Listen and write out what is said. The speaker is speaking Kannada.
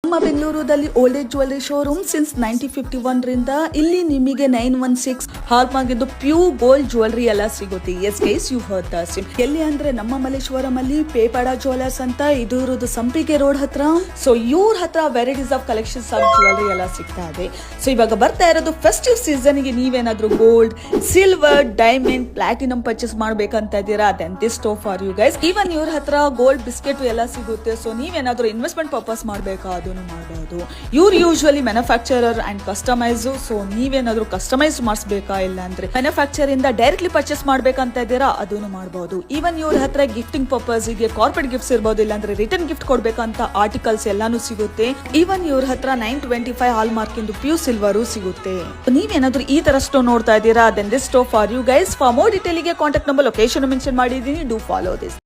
ನಮ್ಮ ಬೆಂಗಳೂರಲ್ಲಿ old age jewellery showroom since 1951 ರಿಂದ ಇಲ್ಲಿ ನಿಮಗೆ 916 ಹಾಲ್ಮಾರ್ಕ್ ಇದು ಪ್ಯೂರ್ ಗೋಲ್ಡ್ ಜ್ಯುವೆಲರಿ ಎಲ್ಲ ಸಿಗುತ್ತೆ. Yes guys, you heard the same. ಎಲ್ಲಿ ಅಂದ್ರೆ ನಮ್ಮ ಮಲ್ಲೇಶ್ವರಂ ಅಲ್ಲಿ ಪೇಪಾಡ ಜ್ಯುವೆಲರ್ಸ್ ಅಂತ ಇದು ಇರೋದು ಸಂಪಿಗೆ ರೋಡ್ ಹತ್ರ. ಸೊ ಇವ್ರ ಹತ್ರ varieties of collections of jewellery ಎಲ್ಲ ಸಿಗ್ತಾ ಇದೆ. ಸೊ ಇವಾಗ ಬರ್ತಾ ಇರೋದು ಫೆಸ್ಟಿವ್ ಸೀಸನ್ ಗೆ ನೀವೇನಾದ್ರೂ gold, silver, diamond, platinum purchase ಮಾಡ್ಬೇಕಂತ ಇದ್ದೀರಾ, then this store for you guys. Even ಇವ್ರ ಹತ್ರ ಗೋಲ್ಡ್ ಬಿಸ್ಕೆಟ್ ಎಲ್ಲ ಸಿಗುತ್ತೆ. ಸೊ ನೀವೇನಾದ್ರೂ ಇನ್ವೆಸ್ಟ್ಮೆಂಟ್ ಪರ್ಪಸ್ ಮಾಡ್ಬೇಕಾ ಅದನ್ನು ಮಾಡಬಹುದು. ಇವ್ರು usually manufacturer and customise. So ನೀವೇನಾದ್ರೂ ಕಸ್ಟಮೈಸ್ ಮಾಡಿಸ್ಬೇಕಾ, ಇಲ್ಲ ಅಂದ್ರೆ ಮ್ಯಾನುಫ್ಯಾಕ್ಚರ್ ಇಂದ ಡೈರೆಕ್ಟ್ಲಿ ಪರ್ಚೇಸ್ ಮಾಡ್ಬೇಕಂತ ಇದ್ದೀರಾ ಅದನ್ನು ಮಾಡಬಹುದು. ಈವನ್ ಇವ್ರ ಹತ್ರ ಗಿಫ್ಟಿಂಗ್ ಪರ್ಪಸ್ ಗೆ ಕಾರ್ಪೊರೇಟ್ ಗಿಫ್ಟ್ಸ್ ಇರಬಹುದು, ಇಲ್ಲಾಂದ್ರೆ ರಿಟರ್ನ್ ಗಿಫ್ಟ್ ಕೊಡ್ಬೇಕಂತ ಆರ್ಟಿಕಲ್ಸ್ ಎಲ್ಲಾನು ಸಿಗುತ್ತೆ. ಈವನ್ ಇವ್ರ ಹತ್ರ 925 ಹಾಲ್ ಮಾರ್ಕ್ ಇಂದು ಪ್ಯೂರ್ ಸಿಲ್ವರ್ ಸಿಗುತ್ತೆ. ನೀವೇನಾದ್ರೂ ಈ ತರ ಸ್ಟೋರ್ ನೋಡ್ತಾ ಇದ್ದೀರಾ, then this store for you guys. For more detail ಗೆ ಕಾಂಟ್ಯಾಕ್ಟ್ ನಂಬರ್, ಲೊಕೇಶನ್ ಮೆನ್ಷನ್ ಮಾಡಿದೀನಿ. Do follow this.